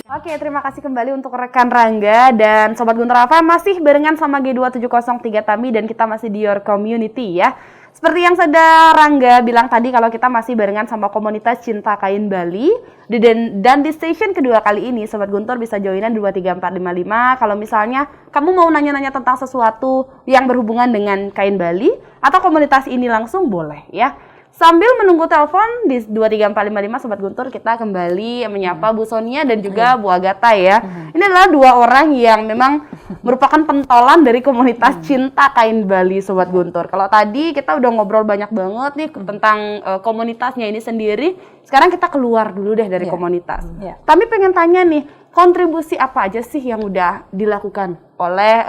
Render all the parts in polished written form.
Oke, terima kasih kembali untuk rekan Rangga dan Sobat Guntur Alfa masih barengan sama G2703 Tami dan kita masih di Your Community ya. Seperti yang sudah Rangga bilang tadi kalau kita masih barengan sama komunitas Cinta Kain Bali dan di station kedua kali ini Sobat Guntur bisa joinan 23455 kalau misalnya kamu mau nanya-nanya tentang sesuatu yang berhubungan dengan kain Bali atau komunitas ini langsung boleh ya. Sambil menunggu telepon di 23455 Sobat Guntur kita kembali menyapa Bu Sonia dan juga Bu Agatha ya. Ini adalah dua orang yang memang merupakan pentolan dari komunitas Cinta Kain Bali Sobat Guntur. Kalau tadi kita udah ngobrol banyak banget nih tentang komunitasnya ini sendiri. Sekarang kita keluar dulu deh dari komunitas. Tapi pengen tanya nih, kontribusi apa aja sih yang udah dilakukan oleh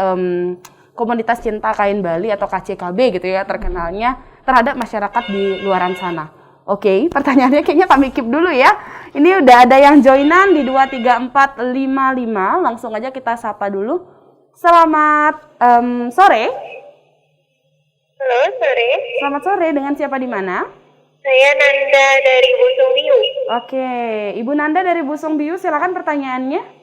komunitas Cinta Kain Bali atau KCKB gitu ya terkenalnya terhadap masyarakat di luaran sana. Oke, pertanyaannya kayaknya kami keep dulu ya. Ini udah ada yang joinan di 23455. Langsung aja kita sapa dulu. Selamat sore. Halo, sore. Selamat sore, dengan siapa di mana? Saya Nanda dari Busung Biu. Oke, Ibu Nanda dari Busung Biu, silakan pertanyaannya.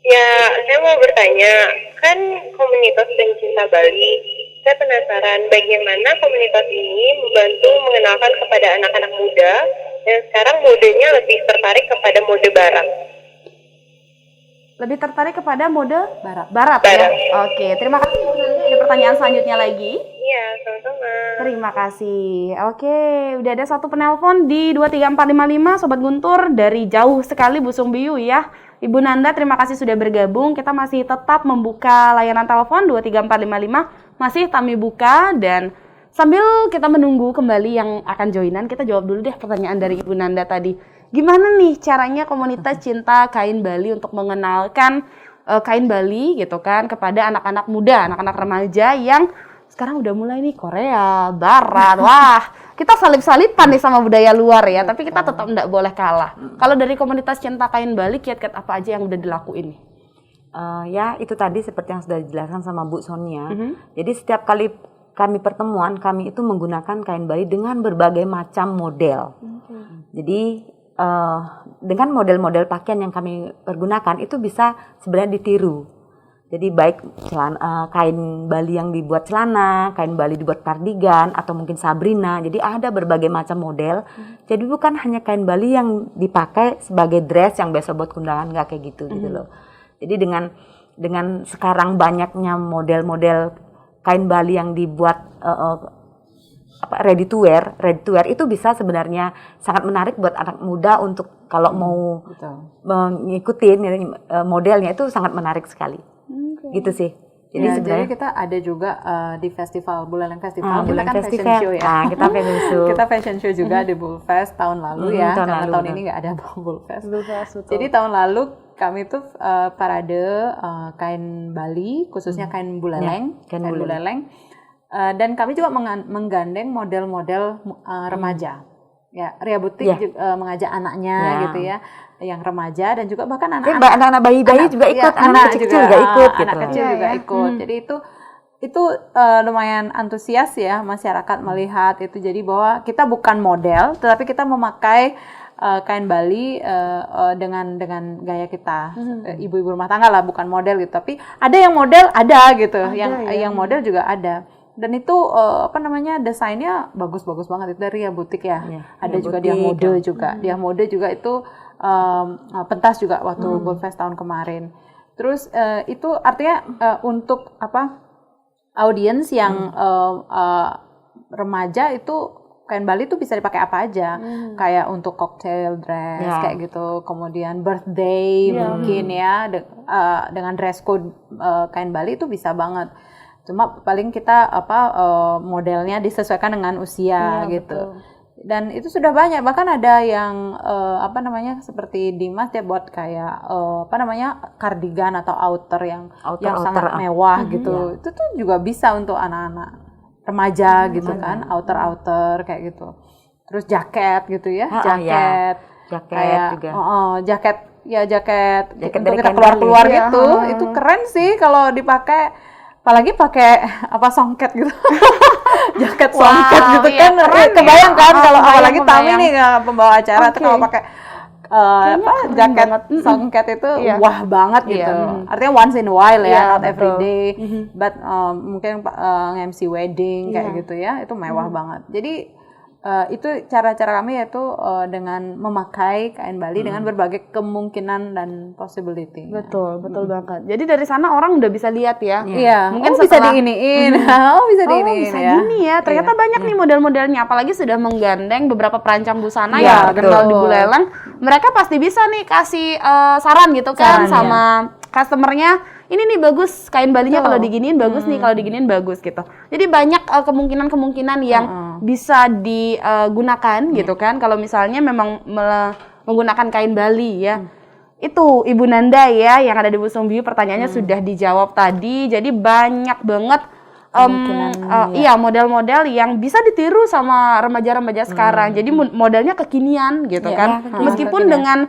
Ya, saya mau bertanya, kan komunitas Pencinta Bali, saya penasaran bagaimana komunitas ini membantu mengenalkan kepada anak-anak muda yang sekarang modenya lebih tertarik kepada mode barat. Lebih tertarik kepada mode barat ya? Oke, terima kasih. Ada pertanyaan selanjutnya lagi? Iya, sama-sama. Terima kasih. Oke, udah ada satu penelpon di 23455 Sobat Guntur dari jauh sekali Busung Biu ya. Ibu Nanda, terima kasih sudah bergabung. Kita masih tetap membuka layanan telepon 23455. Masih kami buka dan sambil kita menunggu kembali yang akan joinan, kita jawab dulu deh pertanyaan dari Ibu Nanda tadi. Gimana nih caranya komunitas Cinta Kain Bali untuk mengenalkan kain Bali gitu kan kepada anak-anak muda, anak-anak remaja yang sekarang udah mulai nih Korea, Barat. Wah, kita salip-salipan nih sama budaya luar ya, tapi kita tetap enggak boleh kalah. Kalau dari komunitas Cinta Kain Bali, kiat-kiat apa aja yang udah dilakuin nih? Ya, itu tadi seperti yang sudah dijelaskan sama Bu Sonia. Jadi setiap kali kami pertemuan, kami itu menggunakan kain Bali dengan berbagai macam model. Jadi dengan model-model pakaian yang kami pergunakan itu bisa sebenarnya ditiru. Jadi baik kain Bali yang dibuat celana, kain Bali dibuat kardigan, atau mungkin sabrina. Jadi ada berbagai macam model. Jadi bukan hanya kain Bali yang dipakai sebagai dress yang biasa buat kondangan, nggak kayak gitu gitu loh. Jadi dengan sekarang banyaknya model-model kain Bali yang dibuat ready to wear itu bisa sebenarnya sangat menarik buat anak muda untuk kalau mau mengikuti modelnya itu sangat menarik sekali. Gitu sih. Jadi ya, sebenarnya jadi kita ada juga di festival Buleleng Festival, kita kan festival. fashion show ya. Kita fashion show. Kita fashion show juga di Bullfest tahun lalu ya. Karena tahun ini nggak ada Bullfest. Jadi tahun lalu kami tuh parade kain Bali, khususnya kain Buleleng, kain Buleleng. Dan kami juga menggandeng model-model remaja. Ya, Ria Butik juga mengajak anaknya gitu ya, yang remaja dan juga bahkan anak-anak bayi-bayi juga ikut, anak kecil juga ikut gitu. Anak kecil juga ikut. Jadi itu lumayan antusias ya masyarakat melihat itu. Jadi bahwa kita bukan model, tetapi kita memakai kain Bali dengan gaya kita, ibu-ibu rumah tangga lah, bukan model gitu. Tapi ada yang model ada gitu, yang model juga ada. Dan itu desainnya bagus-bagus banget itu dari Ria Butik ya. Ada juga dia mode juga. Dia mode juga itu pentas juga waktu Bullfest tahun kemarin. Terus itu artinya untuk audiens yang remaja itu kain Bali itu bisa dipakai apa aja. Kayak untuk cocktail dress kayak gitu. Kemudian birthday mungkin ya dengan dress code kain Bali itu bisa banget. Cuma paling kita modelnya disesuaikan dengan usia gitu. Betul. Dan itu sudah banyak, bahkan ada yang seperti Dimas dia buat kayak kardigan atau outer yang sangat mewah gitu. Itu tuh juga bisa untuk anak-anak remaja gitu kan, outer kayak gitu. Terus jaket gitu ya, jaket kayak juga. Jaket untuk kita keluar gitu. Itu keren sih kalau dipakai. Apalagi pakai songket gitu. Jaket songket gitu kan. Kebayang kan kalau apalagi Tami nih pembawa acara tuh kalau pakai jaket banget. songket itu Iya. wah banget Iya. gitu. Artinya once in a while ya, Iya, not every betul. day. But mungkin MC wedding kayak Iya. gitu ya, itu mewah banget. Jadi itu cara-cara kami yaitu dengan memakai kain Bali dengan berbagai kemungkinan dan possibility. Betul banget. Jadi dari sana orang udah bisa lihat ya. Iya, Mungkin bisa setelah- diiniin, bisa diiniin bisa ya. gini ya. Ternyata banyak nih model-modelnya. Apalagi sudah menggandeng beberapa perancang busana Iya, yang terkenal di betul. Buleleng. Mereka pasti bisa nih kasih saran gitu kan Saran, sama customernya. Ini nih bagus kain Balinya kalau diginiin bagus nih, kalau diginiin bagus gitu. Jadi banyak kemungkinan-kemungkinan yang bisa digunakan gitu kan. Kalau misalnya memang menggunakan kain Bali ya. Itu Ibu Nanda ya yang ada di Busung Biu, pertanyaannya sudah dijawab tadi. Jadi banyak banget iya model-model yang bisa ditiru sama remaja-remaja sekarang. Jadi modelnya kekinian gitu kan. Meskipun dengan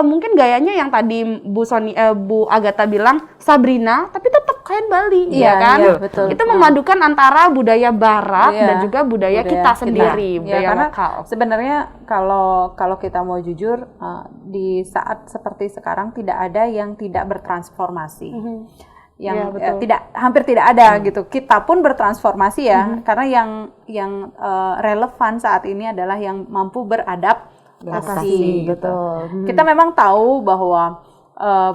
mungkin gayanya yang tadi Bu Agatha bilang Sabrina, tapi tetap kain Bali, Iya, ya kan? iya, betul. Itu memadukan antara budaya Barat Iya, dan juga budaya kita sendiri, Ya, budaya karena lokal. sebenarnya kalau kita mau jujur di saat seperti sekarang tidak ada yang tidak bertransformasi. Yang Iya, betul. hampir tidak ada gitu. Kita pun bertransformasi ya, karena yang relevan saat ini adalah yang mampu beradaptasi. Betul. Kita memang tahu bahwa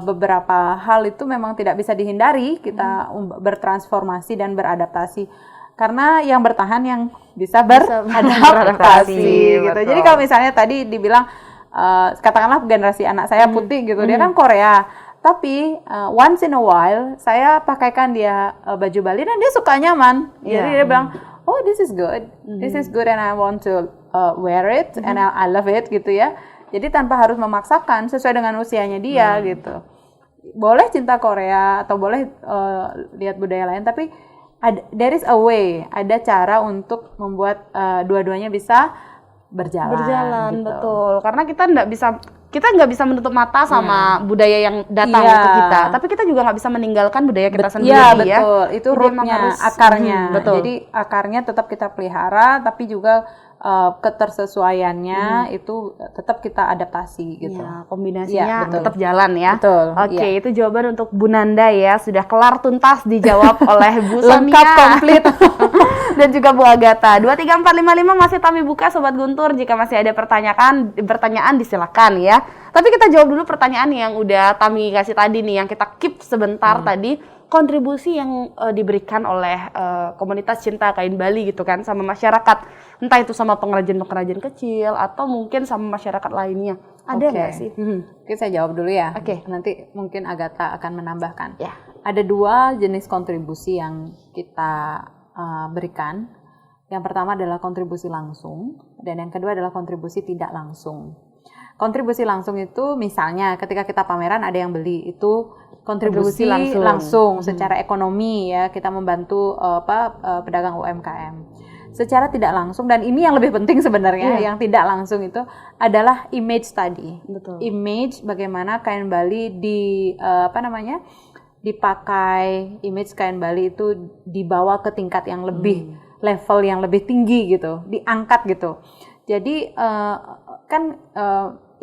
beberapa hal itu memang tidak bisa dihindari kita bertransformasi dan beradaptasi. Karena yang bertahan yang bisa beradaptasi gitu. betul. Jadi kalau misalnya tadi dibilang katakanlah generasi anak saya putih gitu, dia kan Korea. Tapi once in a while saya pakaikan dia baju Bali dan dia suka nyaman. Jadi dia bilang, "Oh, this is good. This is good and I want to wear it and I love it," gitu ya. Jadi tanpa harus memaksakan, sesuai dengan usianya dia gitu. Boleh cinta Korea atau boleh lihat budaya lain, tapi there is a way, ada cara untuk membuat dua-duanya bisa berjalan gitu. Betul. Karena kita nggak bisa menutup mata sama budaya yang datang Iya. ke kita, tapi kita juga nggak bisa meninggalkan budaya kita sendiri Iya, ya. betul. Itu Jadi emang rootnya, harus- akarnya. betul. Jadi akarnya tetap kita pelihara, tapi juga ketersesuaiannya itu tetap kita adaptasi gitu. Ya, kombinasinya Iya, betul. tetap jalan ya. Betul, Oke, iya. itu jawaban untuk Bu Nanda ya. Sudah kelar tuntas dijawab oleh Bu Sonia. Lengkap, komplit. Dan juga Bu Agatha. 23455 masih kami buka Sobat Guntur. Jika masih ada pertanyaan disilakan ya. Tapi kita jawab dulu pertanyaan yang udah Tami kasih tadi nih, yang kita keep sebentar tadi. Kontribusi yang diberikan oleh komunitas cinta kain Bali gitu kan sama masyarakat, entah itu sama pengrajin-pengrajin kecil atau mungkin sama masyarakat lainnya, ada nggak sih? Oke, saya jawab dulu ya. Oke. Nanti mungkin Agatha akan menambahkan. Ya. Ada dua jenis kontribusi yang kita berikan. Yang pertama adalah kontribusi langsung, dan yang kedua adalah kontribusi tidak langsung. Kontribusi langsung itu misalnya ketika kita pameran ada yang beli, itu kontribusi langsung secara ekonomi ya, kita membantu pedagang UMKM. Secara tidak langsung, dan ini yang lebih penting sebenarnya, yang tidak langsung itu adalah image tadi. Betul. Image bagaimana kain Bali dipakai, image kain Bali itu dibawa ke tingkat yang lebih level yang lebih tinggi gitu, diangkat gitu. Jadi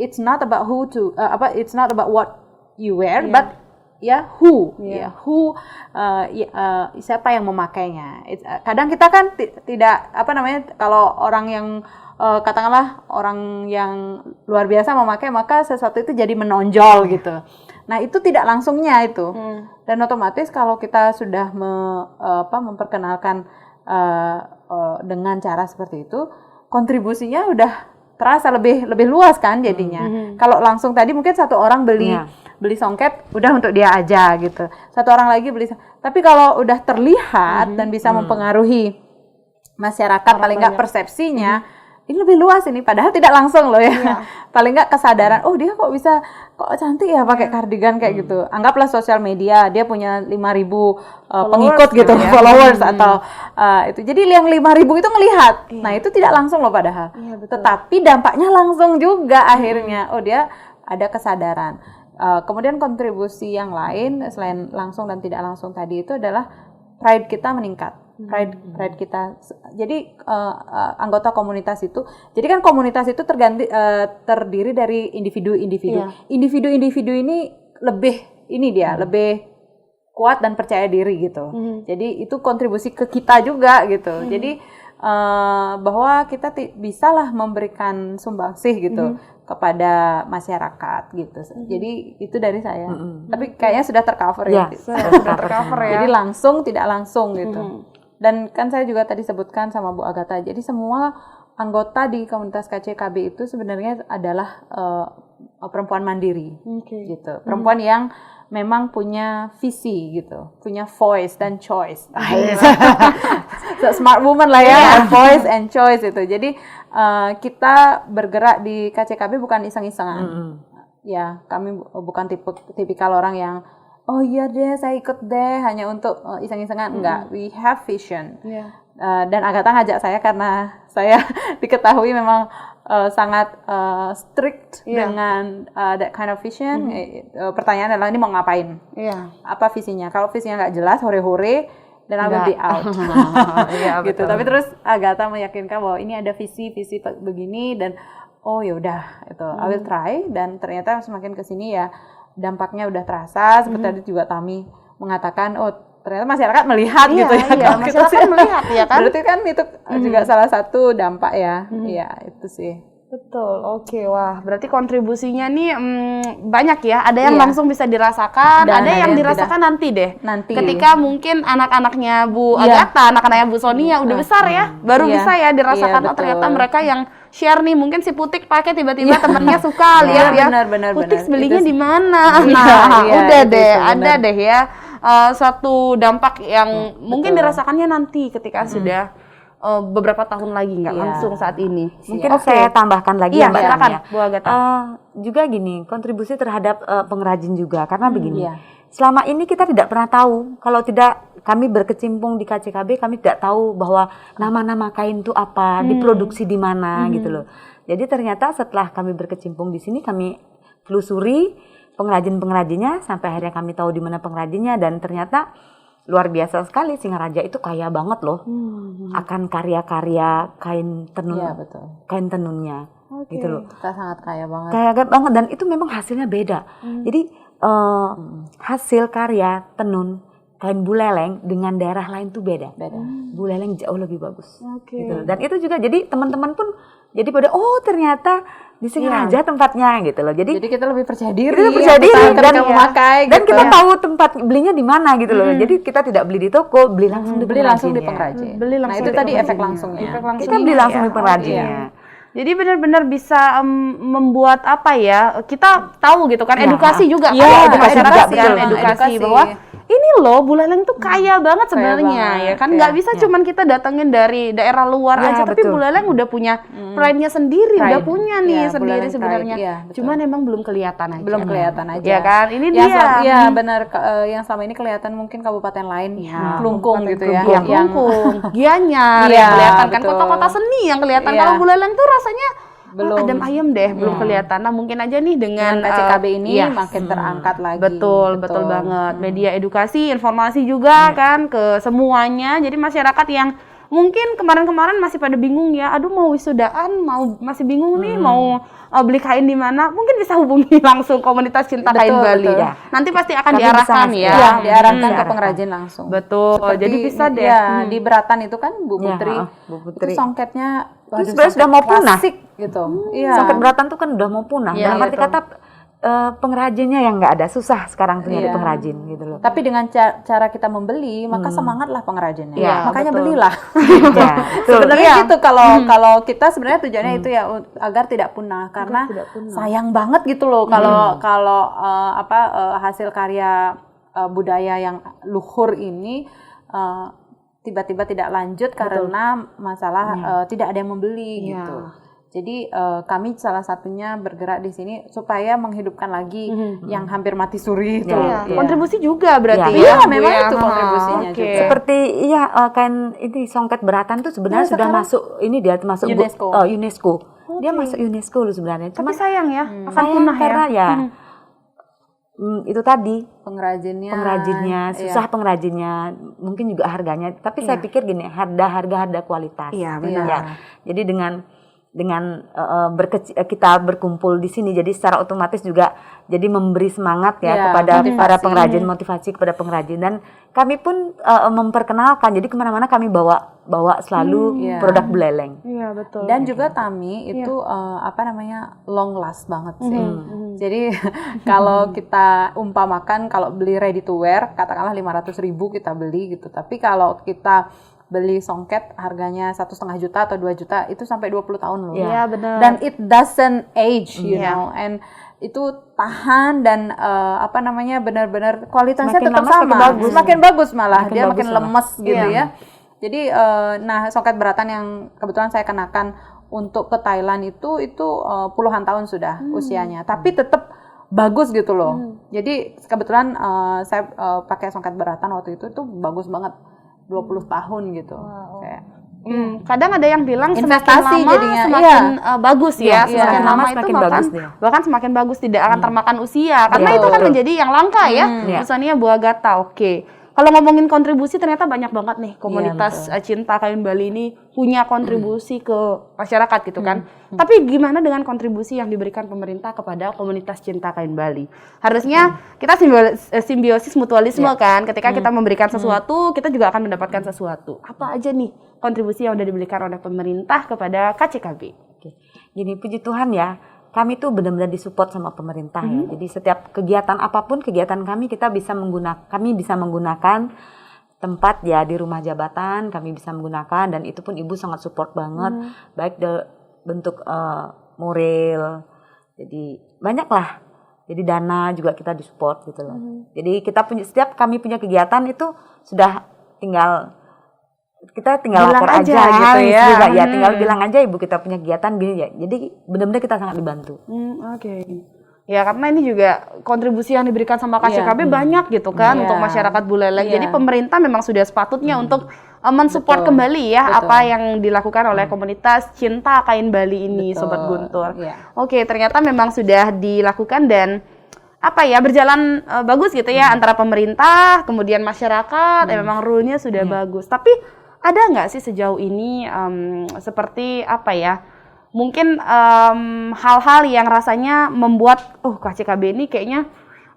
it's not about it's not about what you wear, but who, siapa yang memakainya. Kadang kita kan tidak kalau orang yang katakanlah orang yang luar biasa memakai, maka sesuatu itu jadi menonjol gitu. Nah, itu tidak langsungnya itu. Dan otomatis kalau kita sudah memperkenalkan dengan cara seperti itu, kontribusinya udah terasa lebih luas kan jadinya. Kalau langsung tadi mungkin satu orang beli songket udah untuk dia aja gitu. Satu orang lagi beli. Tapi kalau udah terlihat dan bisa mempengaruhi masyarakat, paling nggak persepsinya, ini lebih luas ini. Padahal tidak langsung loh ya. Paling nggak kesadaran, oh dia kok cantik ya pakai kardigan kayak gitu. Anggaplah sosial media, dia punya 5.000 pengikut gitu, followers atau itu. Jadi yang 5.000 itu ngelihat. Nah, itu tidak langsung loh padahal. Tetapi dampaknya langsung juga akhirnya. Oh, dia ada kesadaran. Kemudian kontribusi yang lain selain langsung dan tidak langsung tadi itu adalah pride kita meningkat. pride kita. Jadi anggota komunitas itu, jadi kan komunitas itu terdiri dari individu-individu. Individu-individu ini lebih kuat dan percaya diri gitu. Jadi itu kontribusi ke kita juga gitu. Jadi bahwa kita bisalah memberikan sumbangsih gitu kepada masyarakat gitu. Jadi itu dari saya. Tapi kayaknya sudah tercover ya. Sudah tercover ya. Jadi langsung tidak langsung gitu. Dan kan saya juga tadi sebutkan sama Bu Agatha. Jadi semua anggota di komunitas KCKB itu sebenarnya adalah perempuan mandiri gitu. Perempuan yang memang punya visi gitu, punya voice dan choice. So, smart woman lah ya, voice and choice itu. Jadi kita bergerak di KCKB bukan iseng-isengan. Ya, kami bukan tipikal orang yang oh iya deh saya ikut deh hanya untuk iseng-isengan. Enggak, we have vision. Dan Agatha ngajak saya karena saya diketahui memang sangat strict dengan that kind of vision. Pertanyaan adalah ini mau ngapain? Apa visinya? Kalau visinya nggak jelas, hore-hore, dan I will be out. Gitu. Tapi terus Agatha meyakinkan bahwa ini ada visi begini dan oh ya udah itu I will try, dan ternyata semakin kesini ya dampaknya udah terasa. Seperti tadi juga Tami mengatakan ternyata masyarakat melihat gitu ya. Iya, masyarakat melihat ya kan. Berarti kan itu juga salah satu dampak ya. Iya, itu sih. Betul. Oke, wah, berarti kontribusinya nih banyak ya. Ada yang langsung bisa dirasakan, Dan ada yang dirasakan nanti deh. Nanti. Ketika mungkin anak-anaknya Bu Agatha, anak-anaknya Bu Sonia udah besar ya, baru bisa ya dirasakan. Oh, ternyata mereka yang share nih, mungkin si Putik pakai tiba-tiba temennya suka lihat ya. Benar. Putik belinya di mana? Iya, udah itu deh, benar. ada deh ya. Suatu dampak yang mungkin dirasakannya nanti ketika sudah beberapa tahun lagi, nggak langsung saat ini. Mungkin saya tambahkan lagi ya Mbak silakan, Tami ya. Bu Agatha. Juga gini, kontribusi terhadap pengrajin juga, karena begini. Selama ini kita tidak pernah tahu, kalau tidak kami berkecimpung di KCKB, kami tidak tahu bahwa nama-nama kain itu apa, diproduksi di mana gitu loh. Jadi ternyata setelah kami berkecimpung di sini, kami telusuri pengrajin-pengrajinnya sampai akhirnya kami tahu di mana pengrajinnya, dan ternyata luar biasa sekali. Singaraja itu kaya banget loh akan karya-karya kain tenun. Iya, betul. Kain tenunnya gitu loh. Kita sangat kaya banget. Kaya banget, dan itu memang hasilnya beda. Jadi hasil karya tenun kain Buleleng dengan daerah lain tuh beda. Buleleng jauh lebih bagus. Gitu loh. Dan itu juga jadi teman-teman pun jadi pada ternyata di Singaraja tempatnya gitu loh. Jadi kita lebih percaya diri. Kita percaya diri dan memakai dan gitu. kita tahu tempat belinya di mana gitu loh. Jadi kita tidak beli di toko, beli langsung di pengrajin. Nah, itu tadi efek langsungnya. Kita beli langsung di pengrajinnya. Jadi benar-benar bisa membuat apa ya? Kita tahu gitu kan, edukasi juga kan, edukasi bahwa ini loh Buleleng tuh kaya banget sebenarnya ya kan, nggak bisa cuman kita datengin dari daerah luar aja, tapi Buleleng udah punya pride-nya sendiri, udah punya nih sendiri sebenarnya. Cuman emang belum kelihatan aja. Ya kan, ini dia. Iya benar, yang selama ini kelihatan mungkin kabupaten lain, Klungkung gitu ya, Klungkung, Gianyar yang kelihatan kan, kota-kota seni yang kelihatan. Kalau Buleleng tuh rasanya belum adem ayem deh, belum kelihatan. Nah mungkin aja nih dengan KCKB ini makin terangkat lagi. Betul banget. Media edukasi, informasi juga kan ke semuanya. Jadi masyarakat yang mungkin kemarin-kemarin masih pada bingung ya, aduh mau wisudaan, masih bingung nih mau beli kain di mana, mungkin bisa hubungi langsung komunitas cinta kain Bali. Ya. Nanti pasti akan Kami diarahkan ya. Diarahkan ke pengrajin langsung. Betul. Jadi bisa deh. Ya, di Beratan itu kan Bu Putri, itu songketnya itu sebenarnya sudah mau punah gitu. Songket Beratan tuh kan udah mau punah. Dalam arti kata pengrajinnya yang nggak ada, susah sekarang tuh nyari pengrajin gitu loh. Tapi dengan cara kita membeli, maka semangatlah pengrajinnya. Makanya betul. belilah. Sebenarnya gitu, kalau kita sebenarnya tujuannya itu ya agar tidak punah, karena sayang banget gitu loh kalau hasil karya budaya yang luhur ini tiba-tiba tidak lanjut karena masalah tidak ada yang membeli gitu. Jadi kami salah satunya bergerak di sini supaya menghidupkan lagi yang hampir mati suri itu. Kontribusi juga berarti ya. Memang itu kontribusinya juga. Seperti kain ini songket Beratan tuh sebenarnya sudah masuk, ini dia masuk UNESCO. Dia masuk UNESCO loh sebenarnya. Tapi sayang ya, akan punah karena itu tadi pengrajinnya, susah pengrajinnya, mungkin juga harganya. Tapi saya pikir gini, harga kualitas. Iya, benar. Ya. Jadi dengan kita berkumpul di sini, jadi secara otomatis juga jadi memberi semangat kepada para pengrajin, motivasi kepada pengrajin, dan kami pun memperkenalkan. Jadi kemana-mana kami bawa selalu produk Buleleng. Iya, betul. Dan juga Tami itu long last banget sih. Jadi kalau kita umpamakan kalau beli ready to wear katakanlah 500.000 kita beli gitu. Tapi kalau kita beli songket harganya 1,5 juta atau 2 juta itu sampai 20 tahun loh. Iya, benar. Dan it doesn't age, you know. And itu tahan dan benar-benar kualitasnya Semakin tetap lama sama. Semakin bagus malah. Dia makin lemes gitu ya. Jadi songket beratan yang kebetulan saya kenakan untuk ke Thailand itu puluhan tahun sudah usianya. Tapi tetap bagus gitu loh. Jadi kebetulan saya pakai songket beratan waktu itu bagus banget. 20 tahun gitu. Kayak kadang ada yang bilang investasi semakin lama jadinya semakin bagus ya. Semakin lama itu semakin bagus dia. bahkan semakin bagus, tidak akan termakan usia. Karena itu kan menjadi yang langka ya. Misalnya buah gata. Oke. Kalau ngomongin kontribusi ternyata banyak banget nih komunitas cinta kain Bali ini punya kontribusi ke masyarakat gitu kan. Tapi gimana dengan kontribusi yang diberikan pemerintah kepada komunitas cinta kain Bali? Harusnya kita simbiosis mutualisme kan. Ketika kita memberikan sesuatu, kita juga akan mendapatkan sesuatu. Apa aja nih kontribusi yang sudah diberikan oleh pemerintah kepada KCKB? Oke. Gini, puji Tuhan ya. Kami tuh benar-benar disupport sama pemerintah ya. Jadi setiap kegiatan apapun kegiatan kami kami bisa menggunakan tempat ya di rumah jabatan, kami bisa menggunakan, dan itu pun ibu sangat support banget, baik bentuk moral. Jadi banyak lah. Jadi dana juga kita disupport gitu loh. Jadi setiap kami punya kegiatan itu sudah kita tinggal bilang lapor aja gitu ya. Tinggal bilang aja ibu kita punya kegiatan gini ya. Jadi benar-benar kita sangat dibantu. Oke. Ya karena ini juga kontribusi yang diberikan sama KCKB banyak gitu kan untuk masyarakat Buleleng. Jadi pemerintah memang sudah sepatutnya untuk mensupport kembali ya apa yang dilakukan oleh komunitas cinta kain Bali ini, Sobat Guntur. Oke, ternyata memang sudah dilakukan dan berjalan bagus gitu ya antara pemerintah kemudian masyarakat. Memang rule-nya sudah bagus. Tapi ada nggak sih sejauh ini seperti mungkin hal-hal yang rasanya membuat KCKB ini kayaknya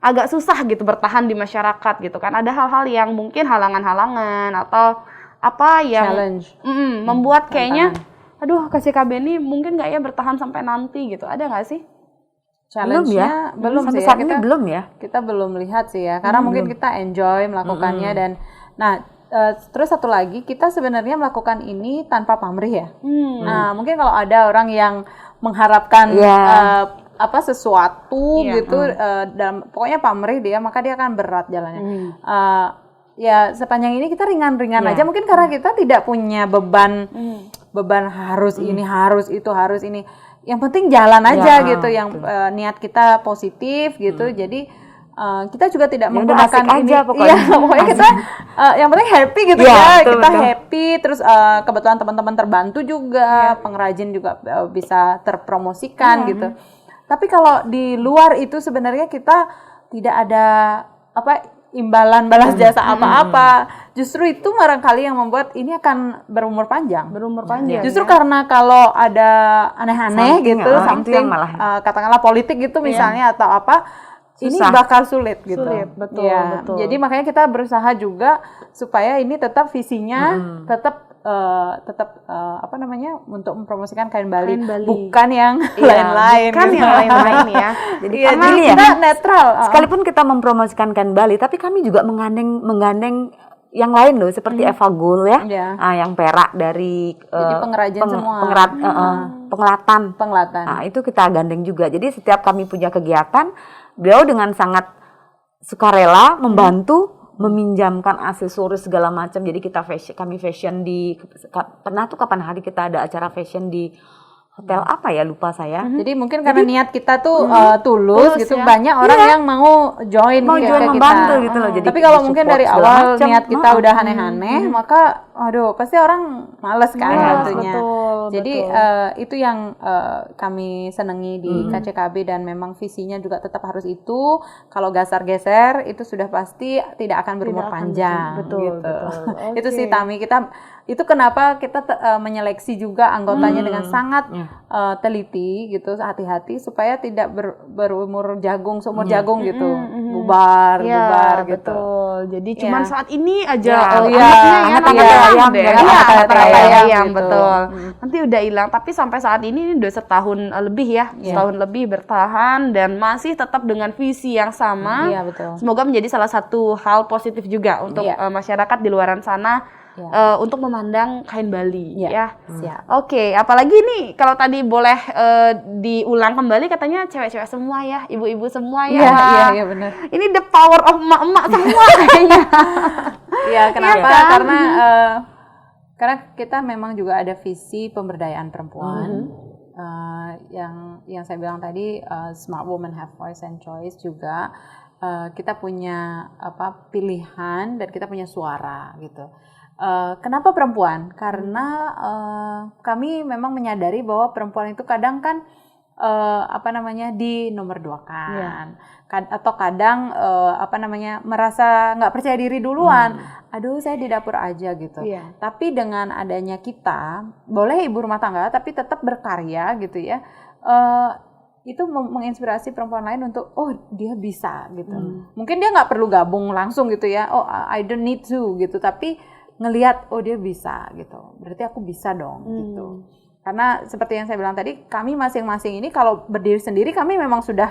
agak susah gitu bertahan di masyarakat gitu kan? Ada hal-hal yang mungkin halangan-halangan atau yang membuat kayaknya KCKB ini mungkin nggak ya bertahan sampai nanti gitu? Ada nggak sih? Challenge-nya belum sampai sih saat ini belum ya. Kita belum lihat sih ya, karena mungkin kita enjoy melakukannya dan terus satu lagi kita sebenarnya melakukan ini tanpa pamrih ya. Nah mungkin kalau ada orang yang mengharapkan sesuatu gitu dalam pokoknya pamrih dia, maka dia akan berat jalannya. Ya sepanjang ini kita ringan-ringan aja mungkin karena kita tidak punya beban harus ini harus itu harus ini. Yang penting jalan aja gitu, yang niat kita positif gitu. Jadi kita juga tidak menggunakan ini aja pokoknya. Pokoknya kita yang penting happy gitu kita happy, terus kebetulan teman-teman terbantu juga, pengrajin juga bisa terpromosikan gitu. Tapi kalau di luar itu sebenarnya kita tidak ada imbalan balas jasa apa-apa. Justru itu barangkali yang membuat ini akan berumur panjang. Justru karena kalau ada aneh-aneh gitu, something katakanlah politik gitu misalnya atau apa, ini bakal sulit gitu. Betul. Jadi makanya kita berusaha juga supaya ini tetap visinya tetap untuk mempromosikan kain Bali. Bukan yang lain-lain. Bukan yang lain-lain ya. Jadi kita netral. Sekalipun kita mempromosikan kain Bali, tapi kami juga menggandeng yang lain loh, seperti Eva Gul ya, yang perak dari jadi pengrajin semua. Penglatan. Nah, itu kita gandeng juga. Jadi setiap kami punya kegiatan, beliau dengan sangat sukarela membantu meminjamkan aksesoris segala macam. Jadi kami fashion di pernah tuh kapan hari kita ada acara fashion di hotel apa ya, lupa saya. Jadi mungkin karena niat kita tuh Tulus tulus gitu, ya. banyak orang yang mau join Mau ke join kita. membantu gitu loh. Jadi Tapi kalau di mungkin support dari segala awal macam. niat kita udah aneh-aneh, maka aduh pasti orang males kan bantunya. betul, Jadi betul. itu yang kami senangi di KCKB, dan memang visinya juga tetap harus itu. Kalau geser-geser itu sudah pasti tidak akan berumur panjang. betul, gitu. betul. Itu sih Oke. Tami, itu kenapa kita menyeleksi juga anggotanya dengan sangat teliti gitu, hati-hati supaya tidak berumur jagung, seumur jagung gitu, bubar gitu. Betul. Jadi cuman Iya. saat ini aja Ya, anaknya anget-anget ayam deh. anget-anget ayam ayam, gitu. betul. Nanti udah hilang, tapi sampai saat ini udah setahun lebih ya, setahun lebih bertahan dan masih tetap dengan visi yang sama. Iya, betul. Semoga menjadi salah satu hal positif juga untuk Iya. masyarakat di luaran sana. Untuk memandang kain Bali Iya, ya. siap. Oke, apalagi nih kalau tadi boleh diulang kembali, katanya cewek-cewek semua ya, ibu-ibu semua ya. Wah, Iya benar. ini the power of emak-emak semua kayaknya. Iya, kenapa? Iya kan? Karena kita memang juga ada visi pemberdayaan perempuan. Yang saya bilang tadi, smart women have voice and choice juga. Kita punya pilihan dan kita punya suara gitu. Kenapa perempuan? Karena kami memang menyadari bahwa perempuan itu kadang kan di nomor duakan, atau kadang merasa nggak percaya diri duluan. Aduh, saya di dapur aja gitu. Tapi dengan adanya kita, boleh ibu rumah tangga tapi tetap berkarya gitu ya. Itu menginspirasi perempuan lain untuk dia bisa gitu. Mungkin dia nggak perlu gabung langsung gitu ya. I don't need to gitu. Tapi ngelihat dia bisa gitu. Berarti aku bisa dong gitu. Karena seperti yang saya bilang tadi, kami masing-masing ini kalau berdiri sendiri kami memang sudah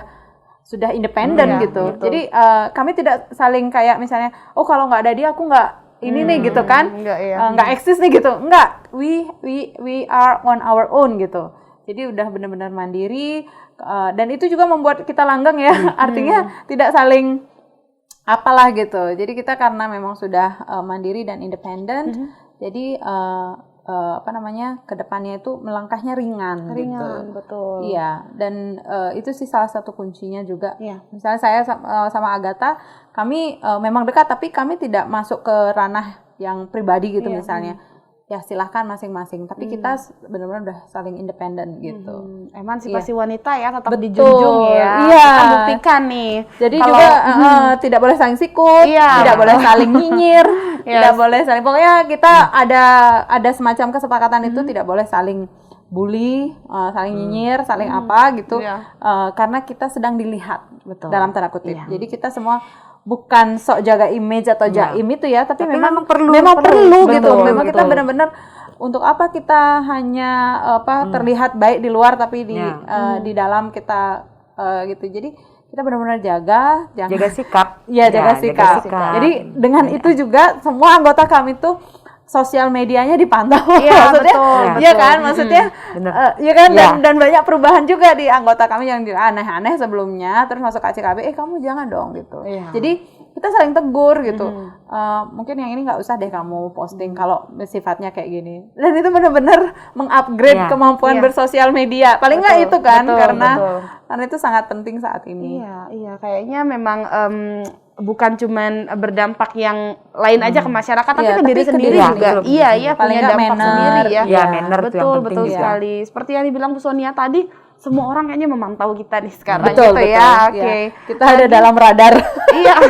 independen gitu. Jadi kami tidak saling kayak misalnya kalau nggak ada dia aku nggak ini nih gitu kan. Nggak eksis nih gitu. Enggak. We are on our own gitu. Jadi udah benar-benar mandiri, dan itu juga membuat kita langgeng ya. Artinya tidak saling apalah gitu. Jadi kita karena memang sudah mandiri dan independen, jadi kedepannya itu melangkahnya ringan gitu. Betul. Iya, dan itu sih salah satu kuncinya juga. Misalnya saya sama Agatha, kami memang dekat, tapi kami tidak masuk ke ranah yang pribadi gitu misalnya. Ya silahkan masing-masing, tapi kita benar-benar udah saling independen gitu. Emansipasi wanita ya tetap Betul. dijunjung ya. Iya. Kita buktikan nih. Jadi kalau juga tidak boleh saling sikut, tidak boleh saling nyinyir, tidak boleh saling, pokoknya kita ada semacam kesepakatan itu tidak boleh saling bully, saling nyinyir, saling apa gitu. Karena kita sedang dilihat dalam tanda kutip. Jadi kita semua bukan sok jaga image atau jaim itu ya, tapi memang perlu gitu. Memang kita benar-benar untuk apa kita hanya terlihat baik di luar tapi di dalam kita gitu. Jadi kita benar-benar jaga sikap. Iya, jaga sikap. Jadi dengan itu juga semua anggota kami tuh sosial medianya dipantau. Iya, maksudnya, betul. iya kan, maksudnya, iya kan, dan banyak perubahan juga di anggota kami yang aneh-aneh sebelumnya, terus masuk KCKB, kamu jangan dong gitu. Jadi kita saling tegur gitu. Mungkin yang ini nggak usah deh kamu posting kalau sifatnya kayak gini. Dan itu benar-benar mengupgrade kemampuan bersosial media. Paling nggak itu kan, karena itu sangat penting saat ini. Iya, kayaknya memang bukan cuman berdampak yang lain aja ke masyarakat, tapi ke diri sendiri juga. Iya, Paling punya nggak dampak manner. sendiri ya. Iya, manner itu yang penting betul juga. sekali. Seperti yang dibilang Bu Sonia tadi, semua orang kayaknya memantau kita nih sekarang Betul, gitu betul. ya. Iya. Oke. Kita ada dalam radar.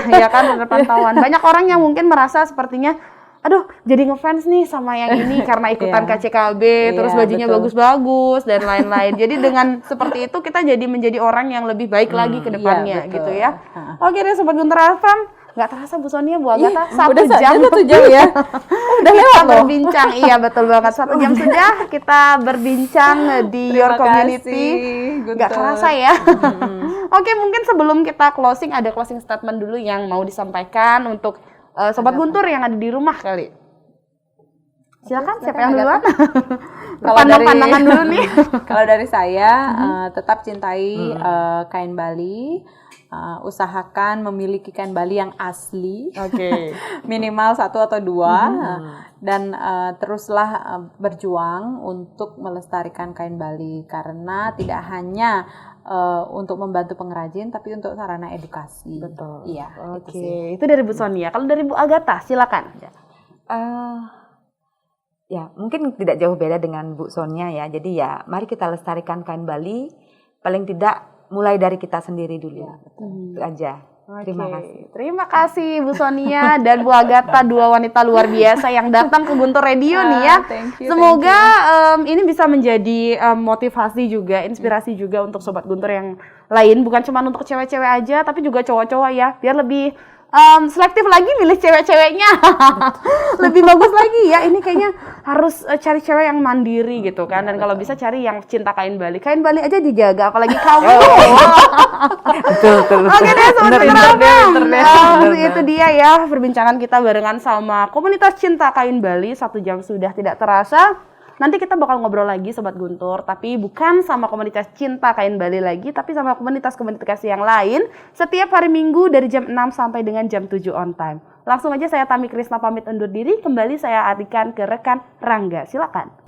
Iya kan, benar pantauan. Banyak orang yang mungkin merasa sepertinya, aduh jadi ngefans nih sama yang ini karena ikutan KCKB, terus bajunya bagus-bagus dan lain-lain. Jadi dengan seperti itu kita jadi menjadi orang yang lebih baik lagi ke depannya gitu ya. Oke deh Sobat Guntur FM, nggak terasa Bu Sonia, Bu Agatha, 1 jam. Udah 1 jam ya. Udah kita berbincang, iya betul banget, 1 jam sudah kita berbincang di Your Community. Nggak terasa ya. Oke, mungkin sebelum kita closing, ada closing statement dulu yang mau disampaikan untuk Sobat Guntur yang ada di rumah kali. Silakan, siapa yang duluan? Pandang-pandangan dulu nih. Kalau dari saya, tetap cintai kain Bali. usahakan memiliki kain Bali yang asli. Oke. Minimal 1 atau 2 dan teruslah berjuang untuk melestarikan kain Bali karena tidak hanya untuk membantu pengrajin tapi untuk sarana edukasi. Betul. Iya. Oke, itu dari Bu Sonia. Kalau dari Bu Agatha, silakan. Ya, mungkin tidak jauh beda dengan Bu Sonia ya. Jadi ya, mari kita lestarikan kain Bali. Paling tidak mulai dari kita sendiri dulu. Itu aja. Terima kasih. Terima kasih Bu Sonia dan Bu Agatha, dua wanita luar biasa yang datang ke Guntur Radio nih ya. Semoga ini bisa menjadi motivasi juga, inspirasi juga untuk Sobat Guntur yang lain. Bukan cuma untuk cewek-cewek aja, tapi juga cowok-cowok ya. Biar lebih selektif lagi milih cewek-ceweknya. Lebih bagus lagi ya. Ini kayaknya harus cari cewek yang mandiri gitu kan. Dan kalau bisa cari yang cinta kain Bali. Kain Bali aja dijaga, apalagi kamu. Betul. Oke deh, Sobat Guntur. Itu dia ya perbincangan kita barengan sama komunitas cinta kain Bali. 1 jam sudah tidak terasa. Nanti kita bakal ngobrol lagi Sobat Guntur, tapi bukan sama komunitas cinta kain Bali lagi, tapi sama komunitas-komunitas yang lain setiap hari Minggu dari jam 6 sampai dengan jam 7 on time. Langsung aja saya Tami Krisna pamit undur diri, kembali saya alihkan ke rekan Rangga. Silakan.